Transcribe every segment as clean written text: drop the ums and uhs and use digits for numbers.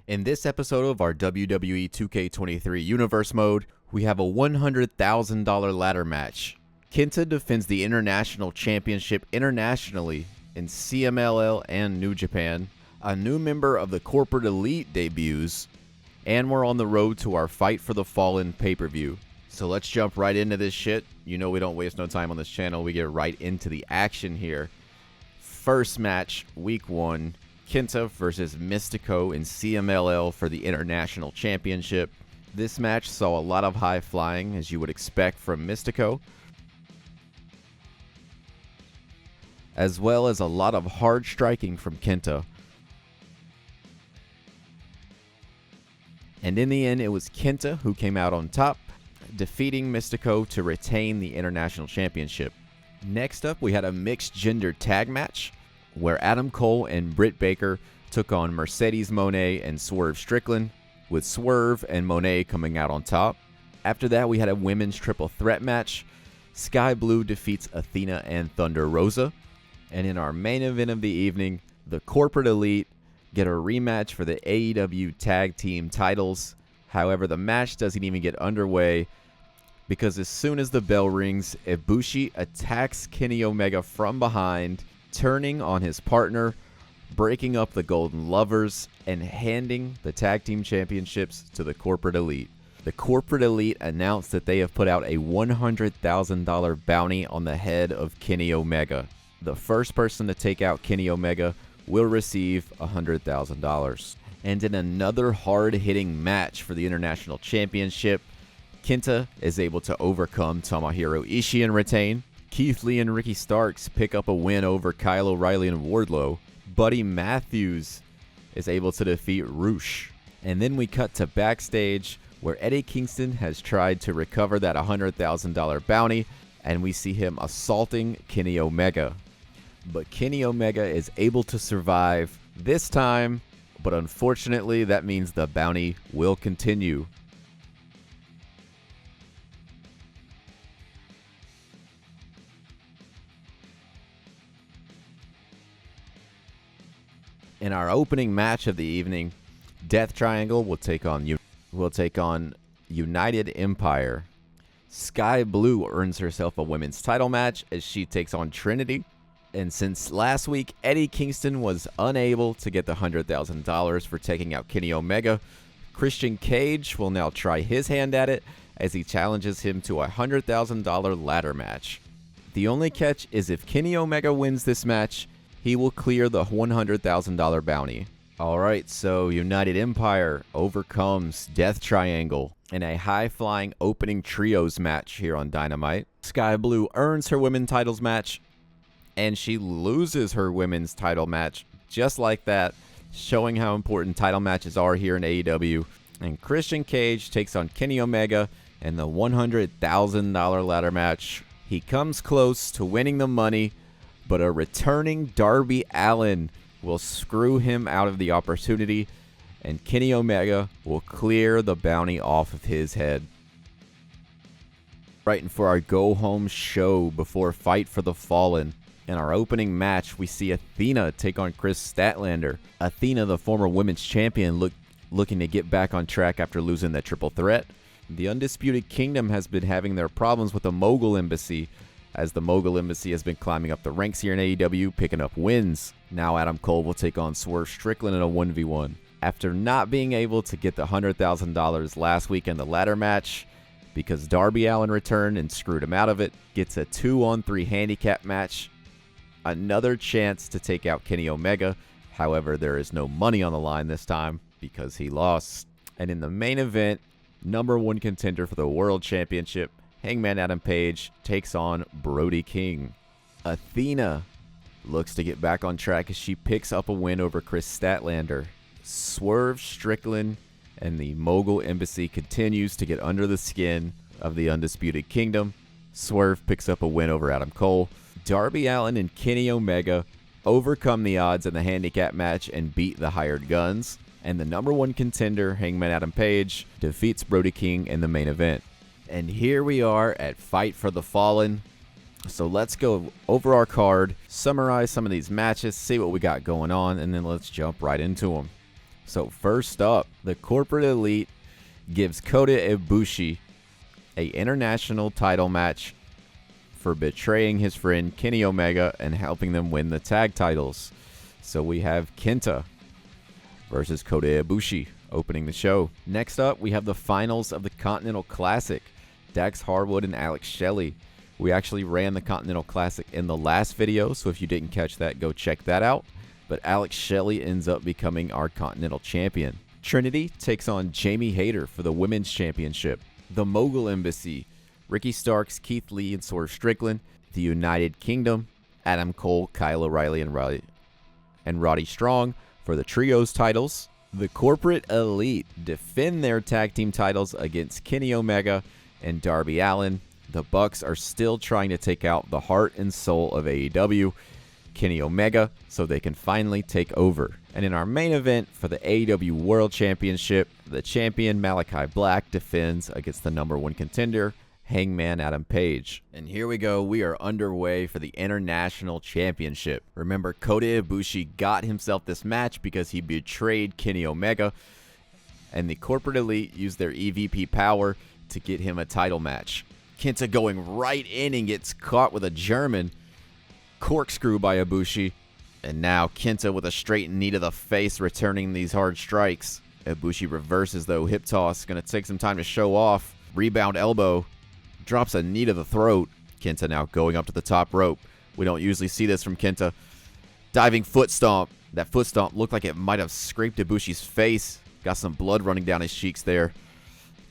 In this episode of our WWE 2k23 Universe Mode, we have a $100,000 ladder match. Kenta defends the International Championship internationally in CMLL and New Japan. A new member of the Corporate Elite debuts, and we're on the road to our Fight for the Fallen pay-per-view. So let's jump right into this shit. You know we don't waste no time on this channel. We get right into the action here. First match, week 1. Kenta versus Mystico in CMLL for the International Championship. This match saw a lot of high flying, as you would expect from Mystico, as well as a lot of hard striking from Kenta. And in the end, it was Kenta who came out on top, defeating Mystico to retain the International Championship. Next up, we had a mixed gender tag match, where Adam Cole and Britt Baker took on Mercedes Moné and Swerve Strickland, with Swerve and Moné coming out on top. After that, we had a women's triple threat match. Sky Blue defeats Athena and Thunder Rosa. And in our main event of the evening, the Corporate Elite get a rematch for the AEW tag team titles. However, the match doesn't even get underway, because as soon as the bell rings, Ibushi attacks Kenny Omega from behind, turning on his partner, breaking up the Golden Lovers, and handing the tag team championships to the Corporate Elite. The Corporate Elite announced that they have put out a $100,000 bounty on the head of Kenny Omega. The first person to take out Kenny Omega will receive $100,000. And in another hard-hitting match for the International Championship, Kenta is able to overcome Tomohiro Ishii and retain. Keith Lee and Ricky Starks pick up a win over Kyle O'Reilly and Wardlow. Buddy Matthews is able to defeat Roosh. And then we cut to backstage, where Eddie Kingston has tried to recover that $100,000 bounty, and we see him assaulting Kenny Omega. But Kenny Omega is able to survive this time, but unfortunately that means the bounty will continue. In our opening match of the evening, Death Triangle will take on United Empire. Sky Blue earns herself a women's title match as she takes on Trinity. And since last week, Eddie Kingston was unable to get the $100,000 for taking out Kenny Omega, Christian Cage will now try his hand at it as he challenges him to a $100,000 ladder match. The only catch is if Kenny Omega wins this match, he will clear the $100,000 bounty. Alright, so United Empire overcomes Death Triangle in a high-flying opening trios match here on Dynamite. Sky Blue earns her women's titles match, and she loses her women's title match just like that, showing how important title matches are here in AEW. And Christian Cage takes on Kenny Omega in the $100,000 ladder match. He comes close to winning the money, but a returning Darby Allin will screw him out of the opportunity, and Kenny Omega will clear the bounty off of his head. Right, and for our go-home show before Fight for the Fallen, in our opening match, we see Athena take on Chris Statlander. Athena, the former women's champion, looking to get back on track after losing that triple threat. The Undisputed Kingdom has been having their problems with the Mogul Embassy, as the Mogul Embassy has been climbing up the ranks here in AEW, picking up wins. Now Adam Cole will take on Swerve Strickland in a 1v1. After not being able to get the $100,000 last week in the ladder match, because Darby Allin returned and screwed him out of it, gets a 2-on-3 handicap match. Another chance to take out Kenny Omega. However, there is no money on the line this time because he lost. And in the main event, #1 contender for the World Championship, Hangman Adam Page takes on Brody King. Athena looks to get back on track as she picks up a win over Chris Statlander. Swerve Strickland and the Mogul Embassy continues to get under the skin of the Undisputed Kingdom. Swerve picks up a win over Adam Cole. Darby Allin and Kenny Omega overcome the odds in the handicap match and beat the Hired Guns. And the #1 contender, Hangman Adam Page, defeats Brody King in the main event. And here we are at Fight for the Fallen. So let's go over our card, summarize some of these matches, see what we got going on, and then let's jump right into them. So first up, the Corporate Elite gives Kota Ibushi a international title match for betraying his friend Kenny Omega and helping them win the tag titles. So we have Kenta versus Kota Ibushi opening the show. Next up, we have the finals of the Continental Classic. Dax Harwood and Alex Shelley. We actually ran the Continental Classic in the last video, so if you didn't catch that, go check that out. But Alex Shelley ends up becoming our Continental Champion. Trinity takes on Jamie Hayter for the Women's Championship. The Mogul Embassy, Ricky Starks, Keith Lee, and Swerve Strickland. The United Kingdom, Adam Cole, Kyle O'Reilly, and Roddy Strong for the Trios titles. The Corporate Elite defend their tag team titles against Kenny Omega and Darby Allin. The Bucks are still trying to take out the heart and soul of AEW, Kenny Omega, so they can finally take over. And in our main event for the AEW World Championship, the champion Malakai Black defends against the #1 contender, Hangman Adam Page. And here we go. We are underway for the International Championship. Remember, Kota Ibushi got himself this match because he betrayed Kenny Omega, and the Corporate Elite used their EVP power to get him a title match. Kenta going right in and gets caught with a German corkscrew by Ibushi. And now Kenta with a straight knee to the face, returning these hard strikes. Ibushi reverses though, hip toss, gonna take some time to show off. Rebound elbow, drops a knee to the throat. Kenta now going up to the top rope. We don't usually see this from Kenta. Diving foot stomp. That foot stomp looked like it might have scraped Ibushi's face. Got some blood running down his cheeks there.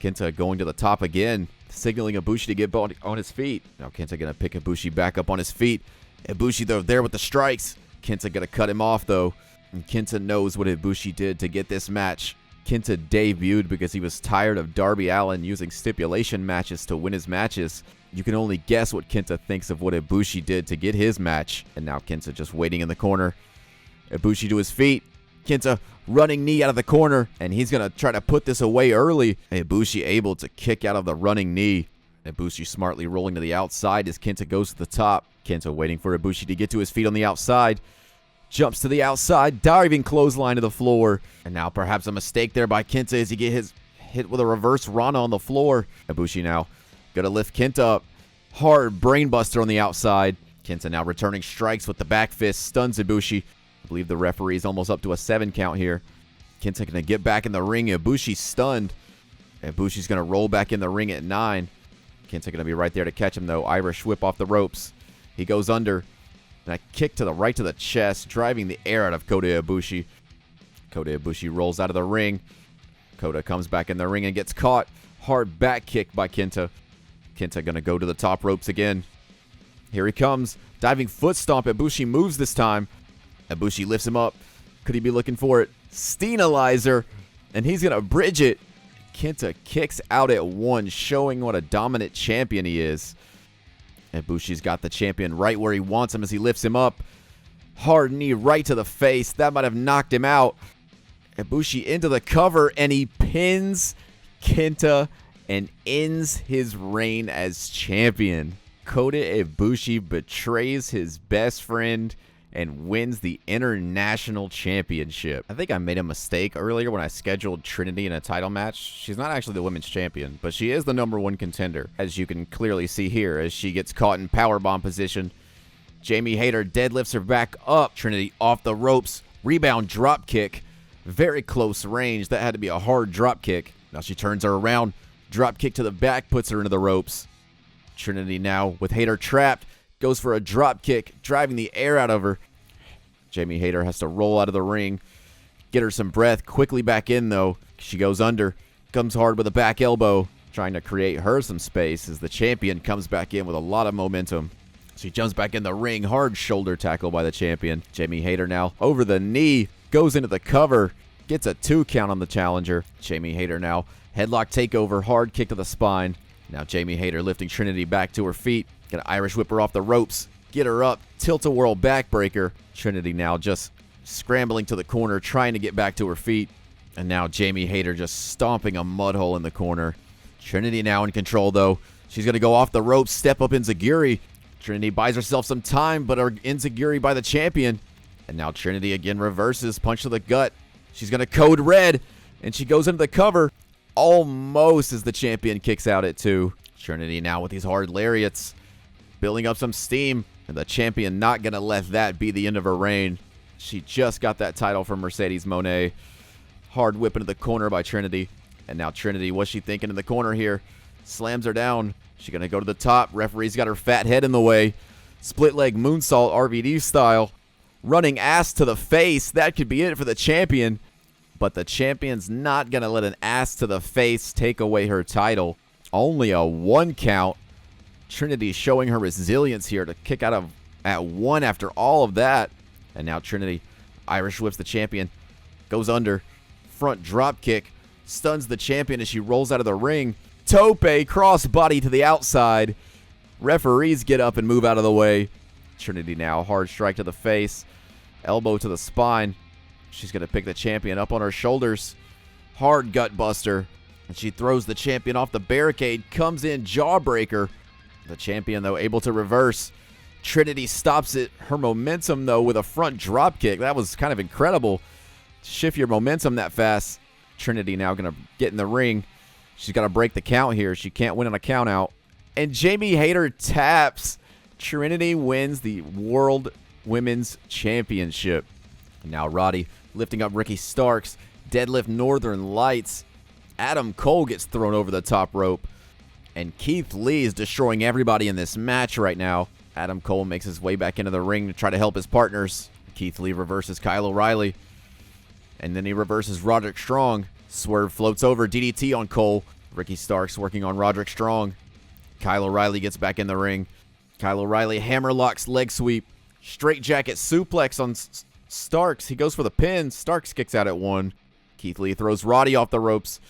Kenta going to the top again, signaling Ibushi to get on his feet. Now Kenta gonna pick Ibushi back up on his feet. Ibushi though there with the strikes. Kenta gonna cut him off though. And Kenta knows what Ibushi did to get this match. Kenta debuted because he was tired of Darby Allin using stipulation matches to win his matches. You can only guess what Kenta thinks of what Ibushi did to get his match. And now Kenta just waiting in the corner. Ibushi to his feet. Kenta running knee out of the corner, and he's going to try to put this away early. Ibushi able to kick out of the running knee. Ibushi smartly rolling to the outside as Kenta goes to the top. Kenta waiting for Ibushi to get to his feet on the outside. Jumps to the outside, diving clothesline to the floor. And now perhaps a mistake there by Kenta as he get his hit with a reverse Rana on the floor. Ibushi now going to lift Kenta up. Hard brainbuster on the outside. Kenta now returning strikes with the back fist, stuns Ibushi. I believe the referee is almost up to a 7 count here. Kenta going to get back in the ring. Ibushi's stunned. Ibushi's going to roll back in the ring at 9. Kenta going to be right there to catch him, though. Irish whip off the ropes. He goes under. And a kick to the right to the chest, driving the air out of Kota Ibushi. Kota Ibushi rolls out of the ring. Kota comes back in the ring and gets caught. Hard back kick by Kenta. Kenta going to go to the top ropes again. Here he comes. Diving foot stomp. Ibushi moves this time. Ibushi lifts him up. Could he be looking for it? Steenalizer. And he's going to bridge it. Kenta kicks out at 1, showing what a dominant champion he is. Ibushi's got the champion right where he wants him as he lifts him up. Hard knee right to the face. That might have knocked him out. Ibushi into the cover, and he pins Kenta and ends his reign as champion. Kota Ibushi betrays his best friend and wins the International Championship. I think I made a mistake earlier when I scheduled Trinity in a title match. She's not actually the women's champion, but she is the #1 contender, as you can clearly see here as she gets caught in powerbomb position. Jamie Hayter deadlifts her back up. Trinity off the ropes. Rebound drop kick. Very close range. That had to be a hard drop kick. Now she turns her around. Drop kick to the back puts her into the ropes. Trinity now with Hayter trapped. Goes for a drop kick, driving the air out of her. Jamie Hayter has to roll out of the ring. Get her some breath. Quickly back in, though. She goes under. Comes hard with a back elbow. Trying to create her some space as the champion comes back in with a lot of momentum. She jumps back in the ring. Hard shoulder tackle by the champion. Jamie Hayter now over the knee. Goes into the cover. Gets a 2 count on the challenger. Jamie Hayter now. Headlock takeover. Hard kick to the spine. Now Jamie Hayter lifting Trinity back to her feet. Gonna Irish whip her off the ropes. Get her up. Tilt-a-whirl backbreaker. Trinity now just scrambling to the corner, trying to get back to her feet. And now Jamie Hayter just stomping a mud hole in the corner. Trinity now in control, though. She's going to go off the ropes, step up Enziguri. Trinity buys herself some time, but are Enziguri by the champion. And now Trinity again reverses, punch to the gut. She's going to code red, and she goes into the cover almost as the champion kicks out at 2. Trinity now with these hard lariats, building up some steam, and the champion not going to let that be the end of her reign. She just got that title from Mercedes Moné. Hard whip into the corner by Trinity. And now Trinity, what's she thinking in the corner here? Slams her down. She's going to go to the top. Referee's got her fat head in the way. Split leg moonsault RVD style. Running ass to the face. That could be it for the champion. But the champion's not going to let an ass to the face take away her title. Only a 1 count. Trinity showing her resilience here to kick out of at 1 after all of that. And now Trinity Irish whips the champion. Goes under. Front drop kick. Stuns the champion as she rolls out of the ring. Tope crossbody to the outside. Referees get up and move out of the way. Trinity now hard strike to the face. Elbow to the spine. She's going to pick the champion up on her shoulders. Hard gut buster. And she throws the champion off the barricade. Comes in jawbreaker. The champion, though, able to reverse. Trinity stops it. Her momentum, though, with a front drop kick. That was kind of incredible. Shift your momentum that fast. Trinity now going to get in the ring. She's got to break the count here. She can't win on a count out. And Jamie Hayter taps. Trinity wins the World Women's Championship. Now Roddy lifting up Ricky Starks. Deadlift Northern Lights. Adam Cole gets thrown over the top rope. And Keith Lee is destroying everybody in this match right now. Adam Cole makes his way back into the ring to try to help his partners. Keith Lee reverses Kyle O'Reilly. And then he reverses Roderick Strong. Swerve floats over DDT on Cole. Ricky Starks working on Roderick Strong. Kyle O'Reilly gets back in the ring. Kyle O'Reilly hammerlocks leg sweep. Straight jacket suplex on Starks. He goes for the pin. Starks kicks out at 1. Keith Lee throws Roddy off the ropes.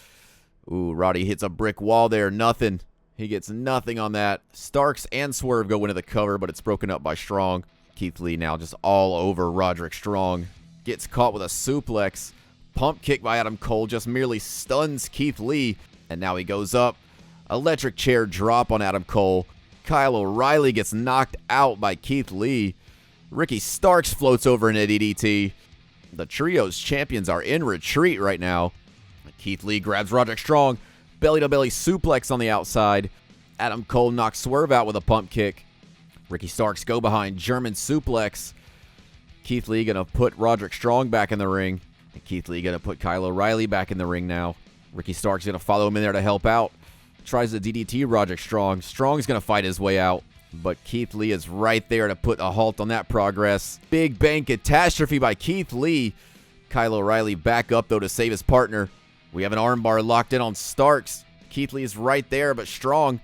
Ooh, Roddy hits a brick wall there. Nothing. He gets nothing on that. Starks and Swerve go into the cover, but it's broken up by Strong. Keith Lee now just all over Roderick Strong. Gets caught with a suplex. Pump kick by Adam Cole just merely stuns Keith Lee. And now he goes up. Electric chair drop on Adam Cole. Kyle O'Reilly gets knocked out by Keith Lee. Ricky Starks floats over in a DDT. The trio's champions are in retreat right now. Keith Lee grabs Roderick Strong. Belly-to-belly suplex on the outside. Adam Cole knocks Swerve out with a pump kick. Ricky Starks go behind. German suplex. Keith Lee going to put Roderick Strong back in the ring. And Keith Lee going to put Kyle O'Reilly back in the ring now. Ricky Starks going to follow him in there to help out. Tries to DDT Roderick Strong. Strong's going to fight his way out. But Keith Lee is right there to put a halt on that progress. Big Bang catastrophe by Keith Lee. Kyle O'Reilly back up, though, to save his partner. We have an armbar locked in on Starks. Keith Lee is right there, but Strong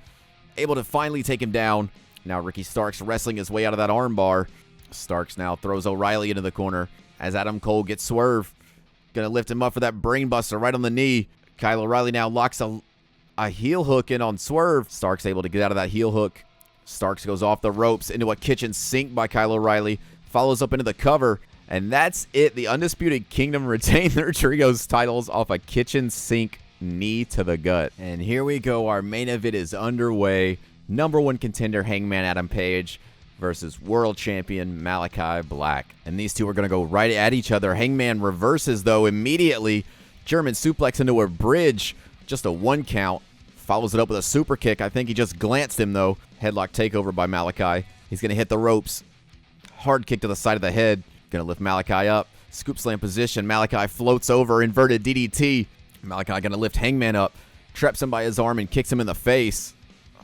able to finally take him down. Now Ricky Starks wrestling his way out of that armbar. Starks now throws O'Reilly into the corner as Adam Cole gets Swerve. Gonna lift him up for that brainbuster right on the knee. Kyle O'Reilly now locks a heel hook in on Swerve. Starks able to get out of that heel hook. Starks goes off the ropes into a kitchen sink by Kyle O'Reilly. Follows up into the cover. And that's it. The Undisputed Kingdom retain their trios titles off a kitchen sink knee to the gut. And here we go. Our main event is underway. Number 1 contender Hangman Adam Page versus world champion Malakai Black. And these two are going to go right at each other. Hangman reverses, though, immediately. German suplex into a bridge. Just a 1 count. Follows it up with a super kick. I think he just glanced him, though. Headlock takeover by Malakai. He's going to hit the ropes. Hard kick to the side of the head. Going to lift Malakai up. Scoop slam position. Malakai floats over. Inverted DDT. Malakai going to lift Hangman up. Traps him by his arm and kicks him in the face.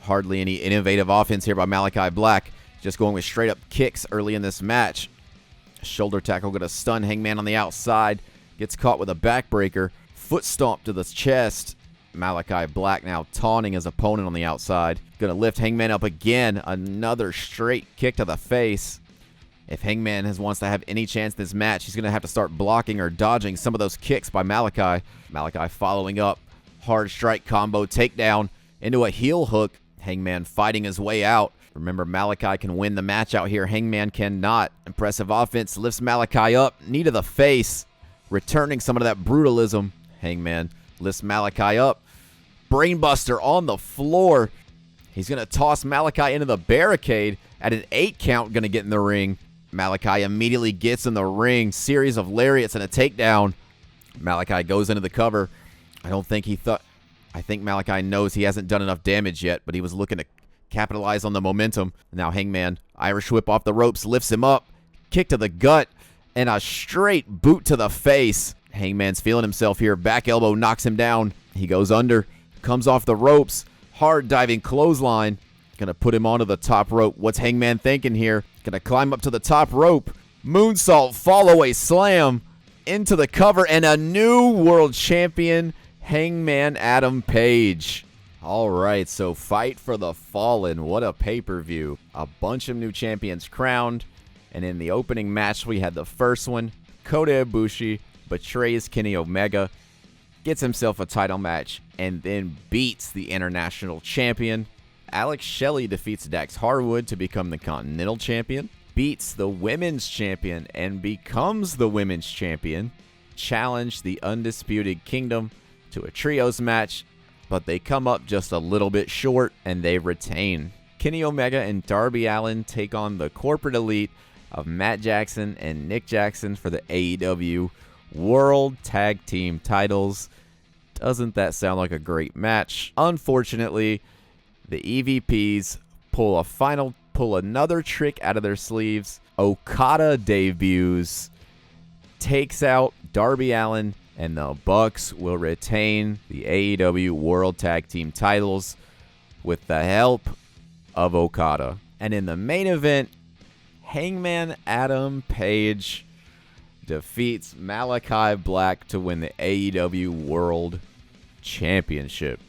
Hardly any innovative offense here by Malakai Black. Just going with straight up kicks early in this match. Shoulder tackle going to stun Hangman on the outside. Gets caught with a backbreaker. Foot stomp to the chest. Malakai Black now taunting his opponent on the outside. Going to lift Hangman up again. Another straight kick to the face. If Hangman wants to have any chance in this match, he's going to have to start blocking or dodging some of those kicks by Malakai. Malakai following up. Hard strike combo takedown into a heel hook. Hangman fighting his way out. Remember, Malakai can win the match out here. Hangman cannot. Impressive offense. Lifts Malakai up. Knee to the face. Returning some of that brutalism. Hangman lifts Malakai up. Brainbuster on the floor. He's going to toss Malakai into the barricade. At an 8 count, going to get in the ring. Malakai immediately gets in the ring. Series of lariats and a takedown. Malakai goes into the cover. I think Malakai knows he hasn't done enough damage yet, but he was looking to capitalize on the momentum. Now Hangman, Irish whip off the ropes, lifts him up, kick to the gut, and a straight boot to the face. Hangman's feeling himself here. Back elbow knocks him down. He goes under, comes off the ropes, hard diving clothesline. Gonna put him onto the top rope. What's Hangman thinking here? Gonna climb up to the top rope. Moonsault, fall away slam into the cover, and a new world champion, Hangman Adam Page. All right, so Fight for the Fallen. What a pay-per-view. A bunch of new champions crowned. And in the opening match, we had the first one. Kota Ibushi betrays Kenny Omega, gets himself a title match, and then beats the international champion. Alex Shelley defeats Dax Harwood to become the Continental Champion, beats the Women's Champion and becomes the Women's Champion, challenged the Undisputed Kingdom to a trios match, but they come up just a little bit short and they retain. Kenny Omega and Darby Allin take on the corporate elite of Matt Jackson and Nick Jackson for the AEW World Tag Team titles. Doesn't that sound like a great match? Unfortunately, the EVPs pull another trick out of their sleeves. Okada debuts, takes out Darby Allin, and the Bucks will retain the AEW World Tag Team titles with the help of Okada. And in the main event, Hangman Adam Page defeats Malakai Black to win the AEW World Championship.